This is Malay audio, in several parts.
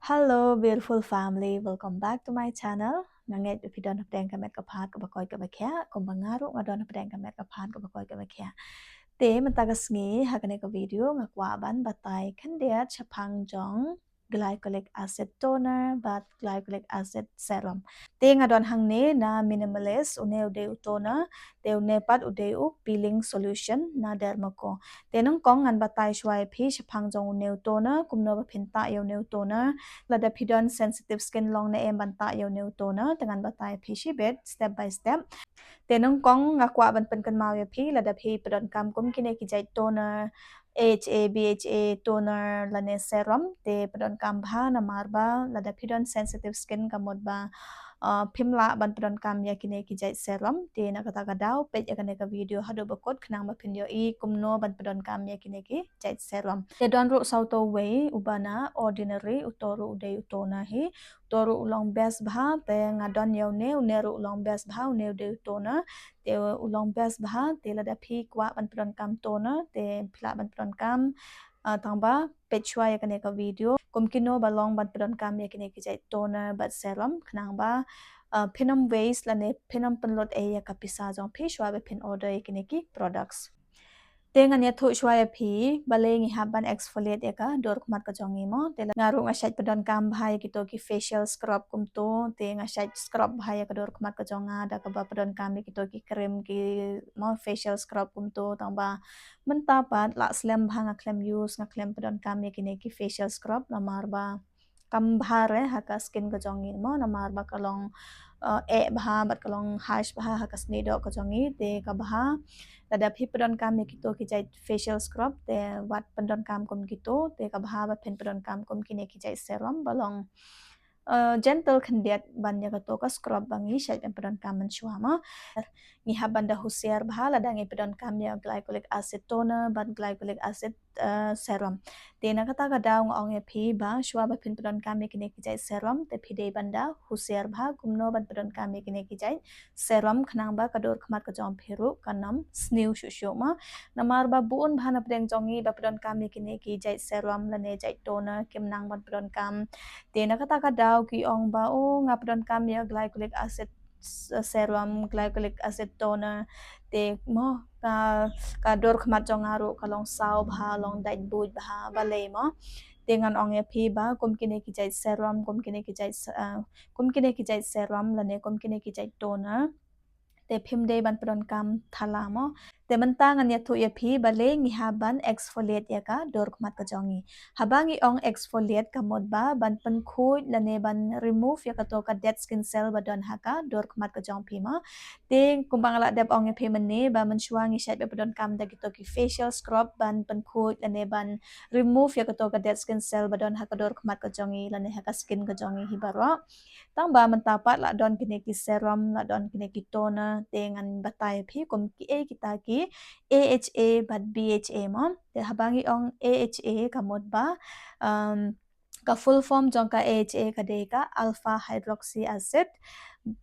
Hello, beautiful family. Welcome back to my channel. Nanget pidon pedang kamet kapat kabakoi kabakya, kumbangaru ngadon pedang kamet kapat kabakoi kabakya. Te mentagas ngi hakane ka video ngakwaban batai kandiat chapang jong glycolic acid toner bat glycolic acid serum. Te ngadon hang ne na minimalist une ude toner, te une pat ude peeling solution na dermako. Te nang kong ngan batai shwai phi chapang jong une toner kumno ba phinta yo ne toner lada pidon sensitive skin long na em banta yo ne toner dengan batai phi shi bet step by step. Te nung kong ngakwa ban pen kan mau ya phi la da phi pedon kam kum kine ki jai toner AHA BHA toner la ne serum te pedon kam bha na marba la da pidon sensitive skin kamot ba phimla ban pedon kam ya kine ki jai serum te na kata kadau pe ya kane ka video hado bakot khnang ma phin yo I kumno ban pedon kam ya kine ki jai serum te don ro sauto way ubana ordinary utoru uday utona hi toru ulong best bha te ngadon yo ne uneru ulong best bha une uday utona te ulong best bha te la da phi kwa ban pedon kam toner te phla ban pedon kam tangba pechwa ya kane ka video kumkino balong ban pedon kam ya kine ki jai toner bat serum khnang ba phinam waste la ne phinam panlot e ya kapisa jong phi shwa be phin order ya kine ki products Tengan ya thu shwa ya phi balengi haban exfoliate ya ka dor kmat ka jongi mo te ngaru ngasait pedon kam bhai kito ki facial scrub kum to te ngasait scrub bhai ya ka dor kmat ka jonga da ka ba pedon kam kito ki cream ki mo facial scrub kum to tangba menta pat la slam bhanga klem use nga klem pedon kam kine ki facial scrub na marba kam bhare haka skin ka jongi mo na marba kalong bha bat kalong harsh bha haka snido ka jongi te ka bha Tada phi pedon kam kito ki jai facial scrub te wat pedon kam kom kito te ka bha bat pen pedon kam kom kine ki jai serum balong gentle khandiat ban ya to ka scrub bangi shai pen pedon kam man chuama ni habanda husiar bha la dangi pedon kam ya glycolic acid toner ban glycolic acid serum te na kata ka daung ong ya phi ba shwa ba pen pedon kam kine ki jai serum te phi de banda husiar bha kumno ban pedon kam kine ki jai serum khnang ba kador khmat ka jom pheru kanam snew shu shu ma namar ba buon bhana preng jongi ba pedon kam kine ki jai serum la ne jai toner kim nang ban pedon kam te na kata ka daw ki ong ba o nga pedon kam ya glycolic acid serum glycolic acid toner te mo ka dor khmat jongaru kalong saw bha long dai buj bha bale mo dengan ong ya phi ba kum kine ki jai serum kum kine ki jai serum la ne kum kine ki jai toner te phim de ban pedon kam thala mo te mentang an ya thu ya phi bale ngi haban exfoliate ya ka dor khmat ka jongi habangi ong exfoliate ka mod ba ban pen khuj la ne ban remove ya ka to ka dead skin cell ba don haka dor khmat ka jong phi ma te kumbang la dep ong ya phi man ne ba man shwangi shat be pedon kam da ki to ki facial scrub ban pen khuj la ne ban remove ya ka to ka dead skin cell ba don haka dor khmat ka jongi la ne haka skin ka jongi hi baro tang ba man tapat la don kine ki serum la don kine ki toner dengan batai phi kum ki kita ki AHA but BHA mo te habangi ong AHA kamot ba ka full form jong ka AHA ka de ka alpha hydroxy acid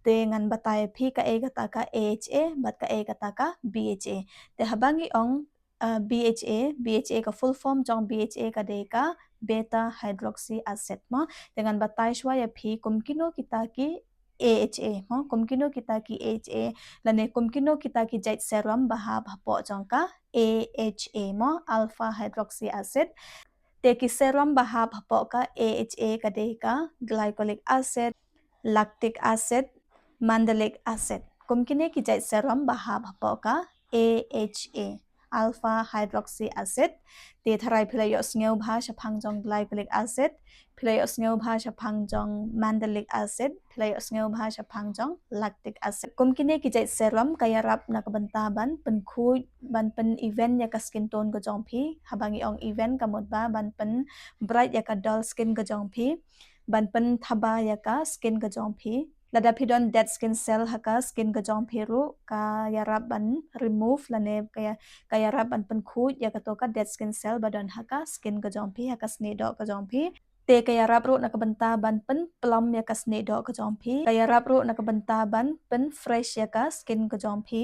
dengan batai phi ka e kata ka AHA but ka e kata ka BHA te habangi ong BHA ka full form jong BHA ka de ka beta hydroxy acid mo dengan batai shwa ya phi kumkino kita ki AHA mo kumkino kita ki AHA lane kumkino kita ki jait serum baha bhapo jongka AHA mo alpha hydroxy acid te ki serum baha bhapo ka AHA ka de ka glycolic acid lactic acid mandelic acid kumkine ki jait serum baha bhapo ka AHA alpha hydroxy acid te tharai philai yo sneu bha shaphang jong glycolic acid philai yo sneu bha shaphang jong mandelic acid philai yo sneu bha shaphang jong lactic acid kumkine ki jai serum kaya rap na kabanta ban pen khuj ban pen event ya ka skin tone ko jong phi habangi ong event kamot ba ban pen bright ya ka dull skin ko jong phi ban pen thaba ya ka skin ko jong phi lada pidon dead skin cell haka skin ka jong phiru ka yarap ban remove lane kaya rap ban pen khuj ya ka to ka dead skin cell badon haka skin ka jong phi haka sne do ka jong phi te kaya rap ro na ka banta ban pen plum ya ka sne do ka jong phi kaya rap ro na ka banta ban pen fresh ya ka skin ka jong phi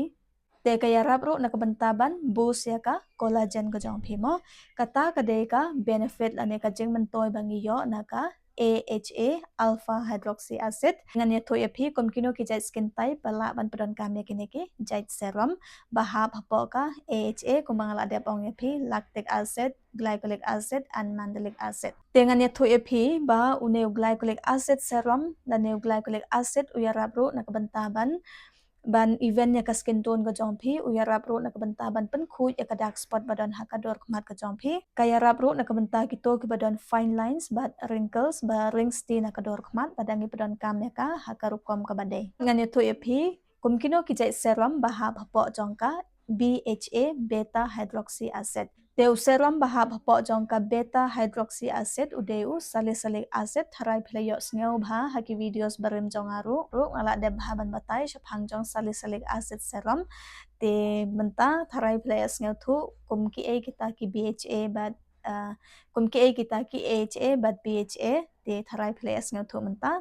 te kaya rap ro na ka banta ban boost ya ka collagen ka jong phi mo kata ka de ka benefit lane ka jing man toy bangi yo na ka AHA alpha hydroxy acid ngan ya thoya phi kum kino ki jai skin type bala ban pradon kam ya kine ki jai serum bahap hapoka AHA kumbang ala de ong ya phi lactic acid glycolic acid and mandelic acid dengan ya thoya phi ba une glycolic acid serum dan ne glycolic acid uyarabru na kabentaban ban event ya ka skin tone ka jongphi uya rapro na kabanta ban pen khu ya ka dark spot badan hakador kmat ka jongphi kaya rapro na kabanta kito ki badan fine lines but wrinkles ba rings ti na kador kmat badangi badan kam ya ka hakarukom ka badai ngan ya to ya phi kumkino ki jai serum bahap hapo jongka BHA beta hydroxy acid Deu serum bahap hapo jongka beta hydroxy acid udeu salicylic acid tharai phlayo sneu bha haki videos barim jongaru ru ngala de bahaban batai shaphang jong salicylic acid serum te menta tharai phlayo sneu thu kumki e kita ki BHA but kumki e kita ki AHA but BHA te tharai phlayo sneu thu menta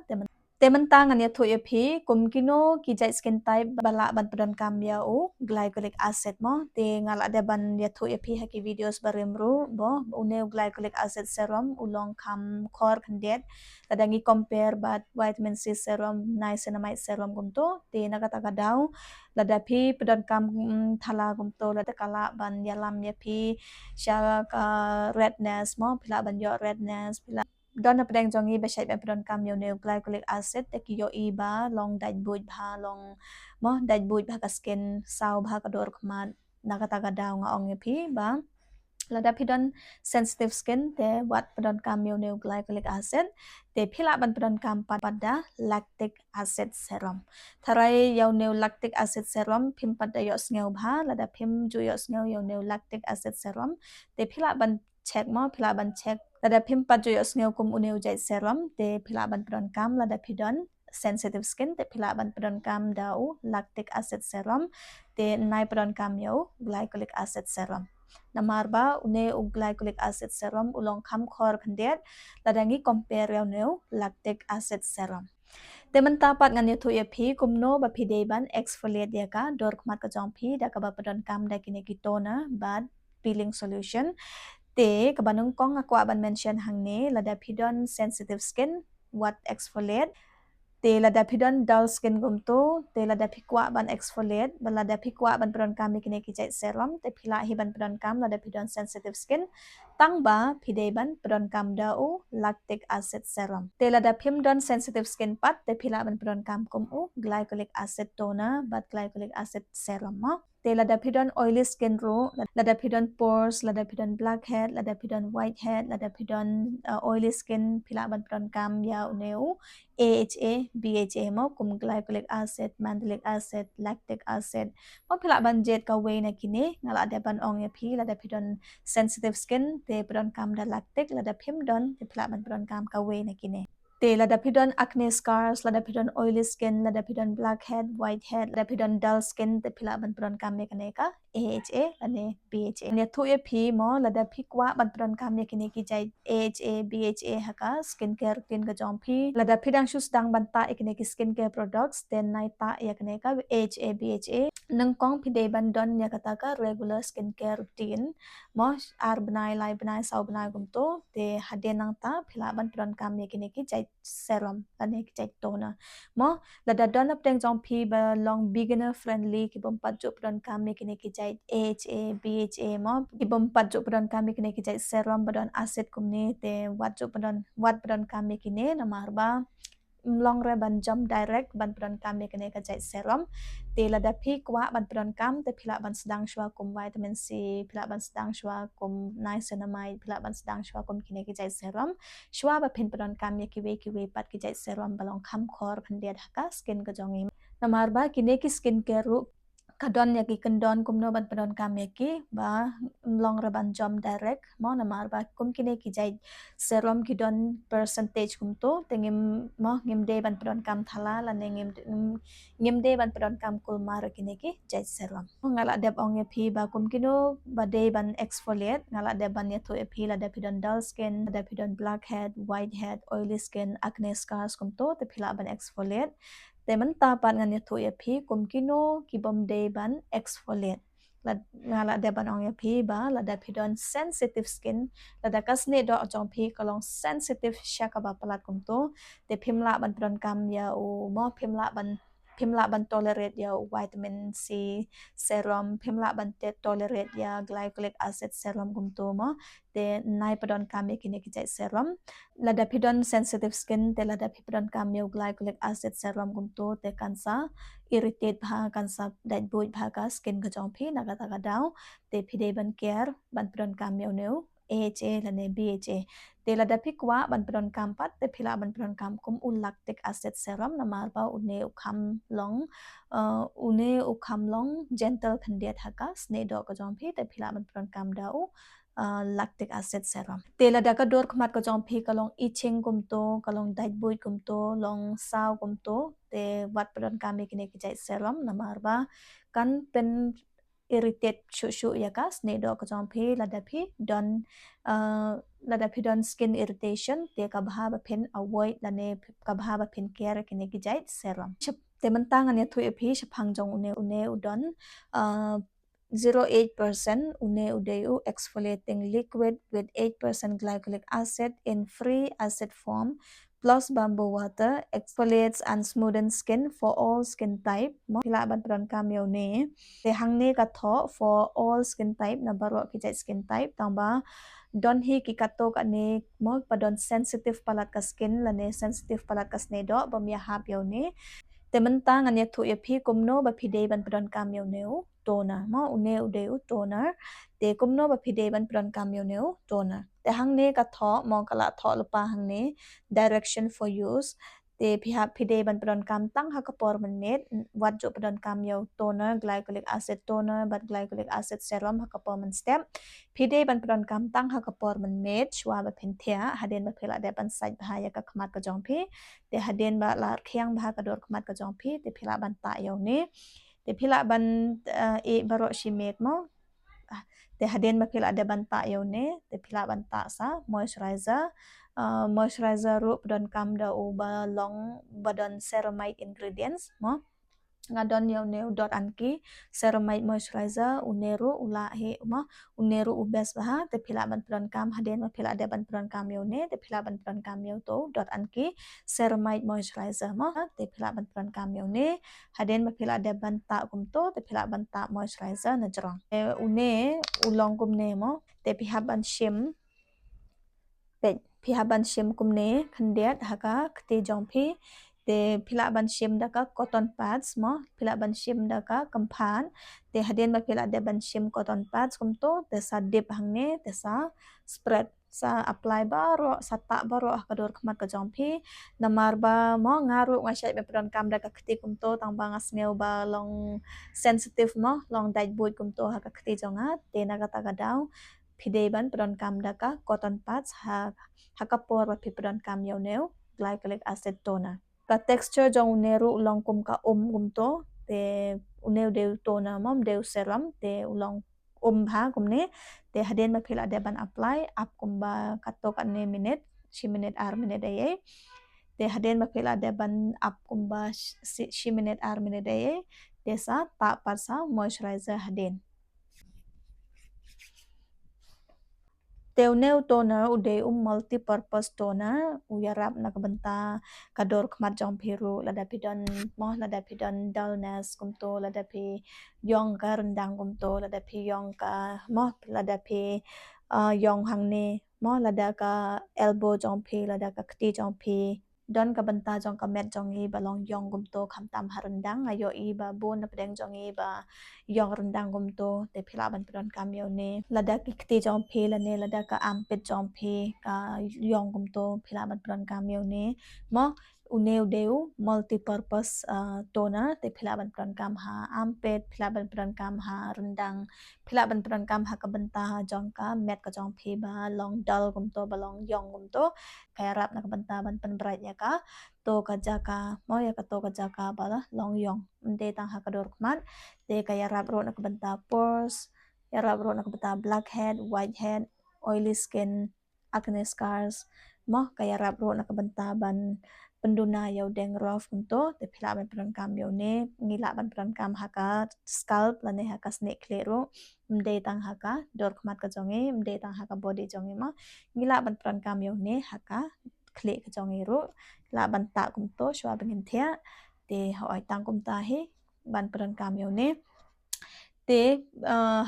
Temen tangan ya thoya phi kumkino ki jai skin type bala ban pradon kam ya u glycolic acid mo te ngala de ban ya thoya phi haki videos barimru bo une glycolic acid serum ulong kam khor khandet tadangi compare bat vitamin C serum niacinamide serum gumto te nakata kadau lada phi pradon kam thala gumto lada kala ban yalam ya phi sha redness mo phila ban yo redness phila Dona pedang jongi besai pedon kam yo ne glycolic acid te ki yo iba long dai buj bha long mo dai buj bha ka skin sau bha ka dor khmat nakata ka daw nga ong phi ba lada pidon sensitive skin te wat pedon kam yo ne glycolic acid te phila ban pedon kam pada lactic acid serum tharai yo ne lactic acid serum phim pada yo sneu bha lada phim ju yo sneu yo ne lactic acid serum te phila ban check mo phila ban check lada phim pat jo sneu kum uneu jai serum te phila ban pradon kam lada pidon sensitive skin te phila ban pradon kam dau lactic acid serum te nai pradon kam yo glycolic acid serum namar ba une glycolic acid serum ulong kam khor khandet ladangi compare yo neu lactic acid serum Temen tapat ngan yuthu ya phi kumno ba phi ban exfoliate ya ka dor khmat ka jong phi da ka ba pradon kam da kine kitona bad peeling solution te kabanung kong ako aban mention hangne lada pidon sensitive skin what exfoliate te lada pidon dull skin gumto te lada pikwa ban exfoliate ban lada pikwa ban pidon kam kine kijai serum te phila hi ban pidon kam lada pidon sensitive skin tang ba pide ban pidon kam dau lactic acid serum te lada pim don sensitive skin pat te phila ban pidon kam kum u glycolic acid toner but glycolic acid serum mo te lada pidon oily skin ro lada pidon pores lada pidon blackhead lada pidon whitehead lada pidon oily skin phila ban pidon kam ya uneu AHA BHA mo kum glycolic acid mandelic acid lactic acid mo phila ban jet ka way na kini ngala de ban ong ya phi lada pidon sensitive skin te pidon kam da lactic lada phim don te phila ban pidon kam ka way na kini te lada pidon acne scars lada pidon oily skin lada pidon blackhead whitehead lada pidon dull skin te phila ban pidon kam me kane ka AHA ane BHA ne thu e phi mo lada phikwa ban pidon kam me kine ki jai AHA BHA haka skincare routine ka jong phi lada phidang shus dang ban ta ikine ki skincare products ten nai ta ya kane ka AHA BHA nang kong phi de ban don ya kata ka regular skincare routine mo ar banai lai banai sau banai gum to te hade nang ta phila ban pidon kam me kine ki jai serum ane ki jai toner mo lada don up teng jong phi ba long beginner friendly ki bom pat jo pidon kam me kine ki jai AHA BHA mo ki bom pat jo pidon kam me kine ki jai serum badon acid kumni te wat jo pidon kam me kine namar ba long re ban jam direct ban pidon kam me kine ka jai serum te lada phi kwa ban pidon kam te phila ban sedang shwa kum vitamin C phila ban sedang shwa kum niacinamide phila ban sedang shwa kum kine ki jai serum shwa ba phin pidon kam me ki we pat ki jai serum balong kham khor khandet haka skin ka jongi namar ba kine ki skincare ru kadon ya ki kendon kumno ban pidon kam me ki ba long re ban jam direct mo namar ba kum kine ki jai serum ki don percentage kum to tengim mo ngim de ban pidon kam thala la ne ngim de ban pidon kam kul mar kine ki jai serum ngala deb ong ye phi ba kum kino ba de ban exfoliate ngala de ban ye to e phi la de pidon dull skin de pidon blackhead whitehead oily skin acne scars kum to te phila ban exfoliate temen tapan ngan ye to e phi kum kino ki bom de ban exfoliate ngala de ban ong ya phi ba la da phi don sensitive skin la da kas ne do chong phi kalong sensitive shaka ba palat kum to te phimla ban pron kam ya u mo phimla ban tolerate ya vitamin C serum phimla ban te tolerate ya glycolic acid serum kum to mo te nai padon kam ya kini ki serum lada pidon sensitive skin te lada pidon cameo glycolic acid serum gumto te kansa irritate bha kansa dai boy bha ka skin ka jong phi naga taga daw te phide ban care ban pidon cameo neu AHA lane BHA te lada pikwa ban pidon kam pat te phila ban pidon kam kum lactic acid serum namar ba une ukham long gentle khandiat haka sne do ka jong phi te phila ban pidon kam daw lactic acid serum tela da ka dor khmat ko jong phi kalong itching kum to kalong dai bui kum to long saw kum to te wat pradon kami kine ki jai serum namar ba kan pen irritate shu ya ka sne do ko jong phi la da phi don skin irritation te ka bha ba phen avoid la ne ka bha ba phen care kine ki jai serum te mentang ane thu e phi shphang jong une udon 0.8% une udeu exfoliating liquid with 8% glycolic acid in free acid form plus bamboo water exfoliates and smoothens skin for all skin type mo hila ban pron cameo ne te hangne ka tho for all skin type na baro ki jai skin type tamba don hi ki katok ane mo padon sensitive palat ka skin la ne sensitive palat ka sne do bam ya hap yo ne te mentang ane thu ya phi kumno ba phi dei ban pron cameo neu toner mo une udeu toner te kumno ba phi dei ban pron cameo neu toner te hangne ka tho mo kala tho lupa hangne direction for use te phi dei ban pron kam tang ha ka por minute wat jo pron cameo toner glycolic acid toner but glycolic acid serum ha ka por min step phi dei ban pron kam tang ha ka por minute chwa ba phin thia haden ba phela de ban sai bha ya ka khmat ka jong phi te haden ba la khiang bha ka dor khmat ka jong phi te phila ban ta yo ne te phila ban e baro shimet mo te haden ba phila de ban ta yo ne te phila ban ta sa moisturizer ru don kam da u ba long badon ceramide ingredients mo ngadon yo ne dot anki ceramide moisturizer uneru ula he ma uneru ubes bah te phila ban pron kam haden ma phila de ban pron kam yo ne te phila ban pron kam yo to dot anki ceramide moisturizer ma te phila ban pron kam yo ne haden ma phila de ban ta kum to te phila ban ta moisturizer na jrong e une ulong kum ne mo te phila ban shim pihak ban shim kumne khandiat haka khti jong phi te phila ban shim daka cotton pads mo phila ban shim daka kamphan te haden ba phila de ban shim cotton pads kumto te sa dip hangne te sa spread sa apply baro sa ta baro kador khmat ka jong phi namar ba mo ngaru ngasai be pron kam daka khti kumto tang ba ngasmeu ba long sensitive mo long dai boy kumto haka khti jonga te naga ta daw phidei ban pron kam daka cotton pads hakapor wa pipron kam yo neu glycolic acid toner ka texture jong neru long kum ka gum to te uneu deu toner mom deu serum te ulong bha kum ne te haden ma phila de ban apply up kum ba katok ane minute 6 minute minute ay te haden ma phila de ban up kum ba 6 minute minute ay te sa ta par sa moisturizer haden Teuneu toner ude multi-purpose toner uyarap nakabenta kador khmat jong phiru lada pidon moh lada pidon dullness kumto lada pi yong ka rendang kumto lada pi yong ka moh lada pi yong hangne moh lada ka elbow jong phi lada ka khti jong phi don ka benta jong ka met jong i balong yong kumto khamtam harendang ayo i ba bon na pedeng jong i ba yong rendang kumto te phila ban pidon kamyo ne lada ki khti jong phi la ne lada ka armpit jong phi ka yong kumto phila ban pidon kamyo ne mo uneu deu multi-purpose toner te phila ban pidon kam ha armpit phila ban pidon kam ha rendang phila ban pidon kam ha ka benta jong ka met ka jong phi ba long dal kumto ba long yong kumto kaya rap na ka benta ban pen bright ya ka to ka jaka mo ya ka to ka jaka ba long yong nte tang ha ka dor kmat te kaya rap ro na ka benta pores ya rap ro na ka benta blackhead whitehead oily skin acne scars mah kaya rap ro nak bentaban penduna yau deng rof kunto te phila ban peran kam yau ne ngila ban peran kam haka scalp lane haka snake klero mde tang haka dor khmat ka jonge mde tang haka body jonge mah ngila ban peran kam yau ne haka kle ka jonge ro la ban ta kunto shwa bengin thia te hoi tang kum ta he ban peran kam yau ne te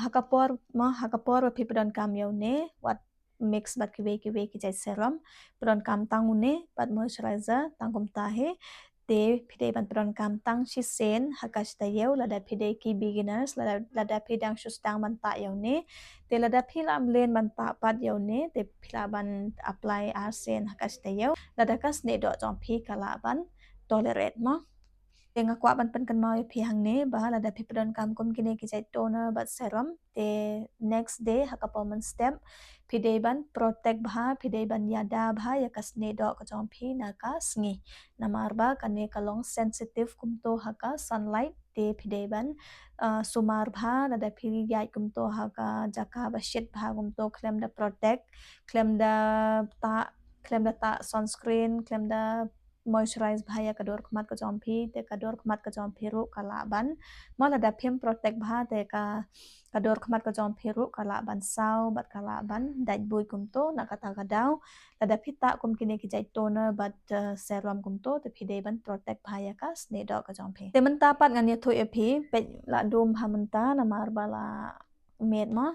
hakapor phi peran kam yau ne wat mix bat kiwe ki jai serum peran kam tang une bat moisturizer tang kum ta he te phide ban peran kam tang shi sen hakash ta yau lada phide ki beginners lada phidang shustang ban ta yau ne te lada phila len ban ta pat yau ne te phila ban apply arsen hakash ta yau lada kas ne do jong phi kala ban tolerate mo Tenga kwa ban pen kan mau pi hang ne ba la da pi pran kam kom kine ki jai toner bat serum te next day ha ka performance step pi day ban protect bha pi day ban yada bha ya kas ne do ka jong pi na ka sngi na mar ba ka ne ka long sensitive kum to ha ka sunlight te pi day ban sumar bha la da pi yai kum to ha ka jaka ba shit bha kum to klem da protect klem da ta sunscreen klem da moisturize bhaya kador khmat ka jompi te kador khmat ka jompi ru kala ban mala da phim protect bha te ka kador khmat ka jompi ru kala ban sau bat kala ban dai bui kum to na kata kadau la da phita kum kine ki jai toner bat serum kum to te phide ban protect bhaya ka sne do ka jompi te menta pat ngan ye thu e phi pe la dum ha menta na mar bala met ma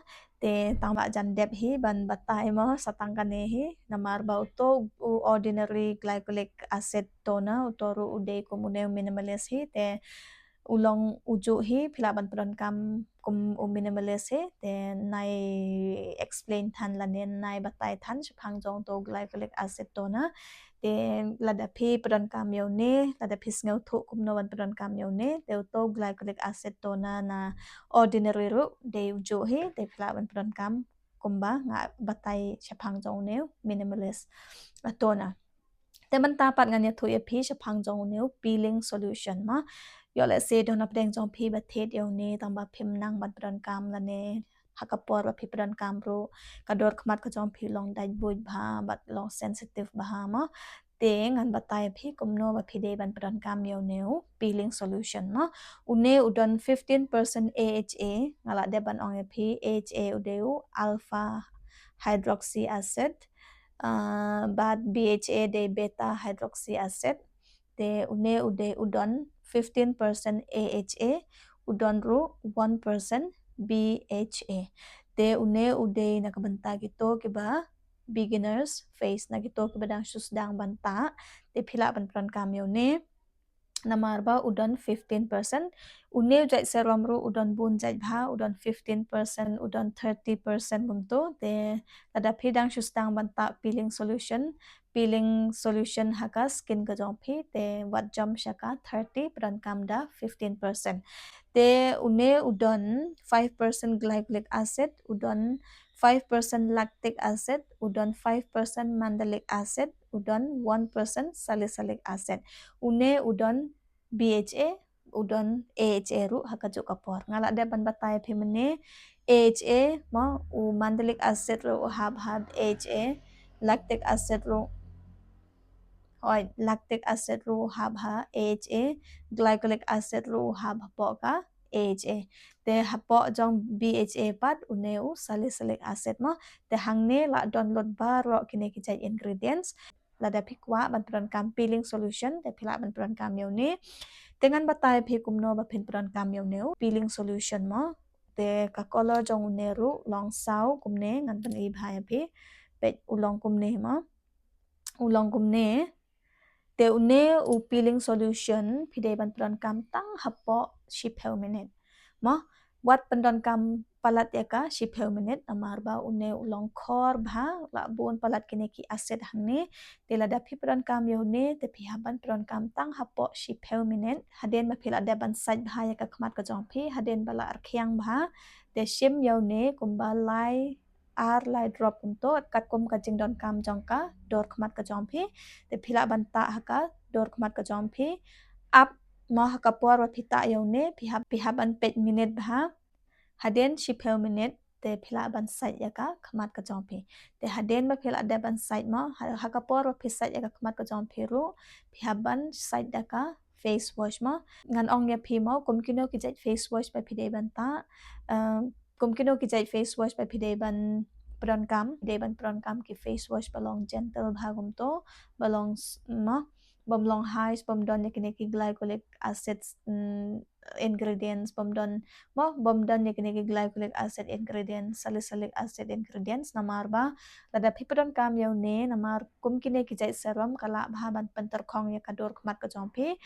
te tang ba jan dep hi ban batai ma satang kane hi namar ba to ordinary glycolic acid toner utoru ude komune minimalist hi te ulong uju hi phila ban pran kam kum minimalist hi te nai explain than la nen nai batai than phang jong to glycolic acid toner te lada phi pran kam yo ne lada phis ngau thu kumno ban pran kam yo ne te to glycolic acid toner na ordinary ru de uju hi te phila ban pran kam kumba nga batai chaphang jong ne minimalist toner te man ta pat ngan ya thu ya phi chaphang jong ne peeling solution ma yo le se don ap deng jong phi ba the yo ne tang ba phim nang ban pran kam la ne hakapor ba phi pran kam ro kador khmat ka jong phi long dai boi bha bat long sensitive bha ma te ngan batai phi kumno ba phi de ban pran kam yo ne peeling solution ma une udon 15% AHA ngala de ban ong ya phi AHA udeu alpha hydroxy acid bat BHA de beta hydroxy acid te une ude udon 15% AHA udon ru 1% BHA te une ude nakabanta gito kiba beginners face na gito kiba dang susdang banta te phila ban pran kamyo ne namarba udon 15% une jai serum ru udon bun jai bha udon 15% udon 30% gumto te tada phidang shustang banta peeling solution haka skin ka jong phi te wat jam shaka 30 pran kamda 15% te une udon 5% glycolic acid udon 5% lactic acid udon 5% mandelic acid udon 1% salicylic acid une udon BHA udon AHA ru hakajuk kapor ngala de ban batai phimne AHA mo u mandelic acid ru hab AHA lactic acid ru oi lactic acid ru hab AHA glycolic acid ru hab po ka AHA te hapo jong BHA pat uneu salicylic acid mo te hangne la download bar ro kine ki jai ingredients lada phikwa ban pran kam peeling solution te phila ban pran kam yo ne dengan batai phi kumno ba phin pran kam yo ne peeling solution mo te ka color jong neru long sau kumne ngan ban i bhai phi pe ulong kumne mo ulong kumne te une u peeling solution phide ban pran kam tang hapo shipel minute mo wat pandon kam palat ya ka shipel minute amar ba une ulong khor bha la bon palat kine ki acid hangne te la da phi pran kam yo ne te phi haban pran kam tang hapo shipel minute haden ba phila de ban saj bha ya ka khmat ka jong phi haden bala arkhyang bha te shim yo ne kumba lai lai drop kunto kat kum ka jing don kam jong ka dor khmat ka jong phi te phila banta haka dor khmat ka jom phi up ma haka por wa phita yo ne phi hab an pet minute bha haden shipel minute te phila ban site ya ka khmat ka jompi te haden ba phila de ban site mo ha ka por phi site ya ka khmat ka jompi ru phi ban site da ka face wash mo ngan ong ya phi mo kum kino ki jai face wash ba phi de ban ta kum kino ki jai face wash ba phi de ban pron kam ki face wash balong gentle bhagum to balong mo bom long high bom don ki glycolic acids ingredients bom don ni glycolic acid ingredients salicylic acid ingredients namar ba lada pipron kam yaw ne namar kum kine ki jai serum kala bha ban pentar khong ya kador khmat ka jompi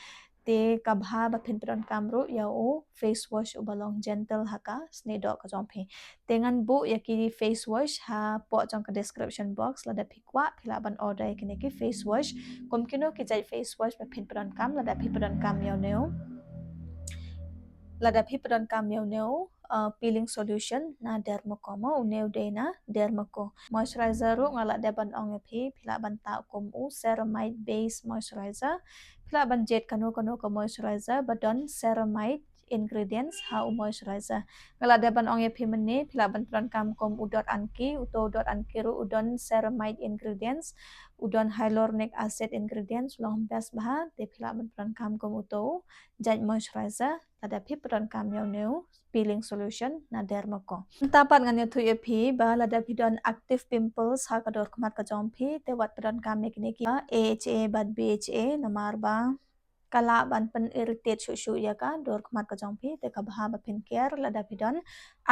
te kabha ba pipron kam ru yaw face wash balong gentle haka snedo ka jompi dengan bu yaki face wash ha po trong ka description box lada phikwa phila ban order kine ki face wash kum kino ki jai face wash ba pipron kam lada pipron kam yaw neu lada pipron kam yaw neu peeling solution na dermako mo neu de na dermako moisturizer ru ngala de ban ong phi phila ban ta kum ceramide base moisturizer phila ban jet kanu ko moisturizer badon ceramide ingredients ha moisturizer ngala de ban ong phi mene phila ban pran kam kum udot anki dot anki ru udon ceramide ingredients udon hyaluronic acid ingredients long best bah te phila ban pran kam kum uto jet moisturizer lada pipron kam yaw neu peeling solution na dermako tapat ngan thu phi ba lada pidon active pimples ha kador khmat ka jompi te wat pidon kam ne ki AHA but BHA namar ba kala ban pen irritate shu ya ka dor khmat ka jompi te ka bha ba pin care lada pidon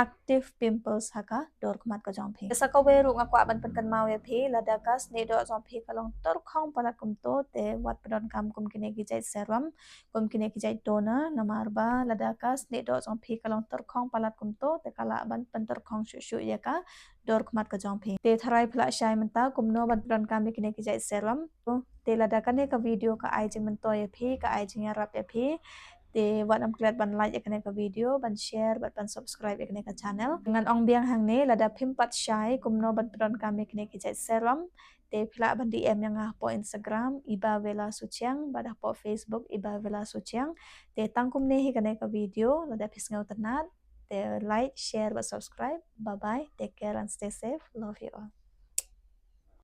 active pimples ha ka dor khmat ka jompi sa ka we ru nga kwa ban pen kan mau ya phi lada ka sne do jompi kalong tor khong palat kum to te wat pidon kam kum kine ki jai serum kum kine ki jai toner namar ba lada ka sne do jompi kalong tor khong palat kum to te kala ban pen tor khong shu ya ka dor khmat ka jompi te tharai phla shai menta kum no ban pidon kam kine ki jai serum te lada ka ne ka video ka ai jing men to ya phi ka ai jing ya rap ya phi te wat am klat ban like ekne ka video ban share ban subscribe ekne ka channel ngan ong biang hang ne lada phim pat shai kum no ban pidon kam ekne ki jai serum te phila ban DM yang po Instagram iba vela suchiang bada po Facebook iba vela suchiang te tangkum ne hi kane ka video lada phis ngau tanat te like share subscribe bye bye take care and stay safe love you all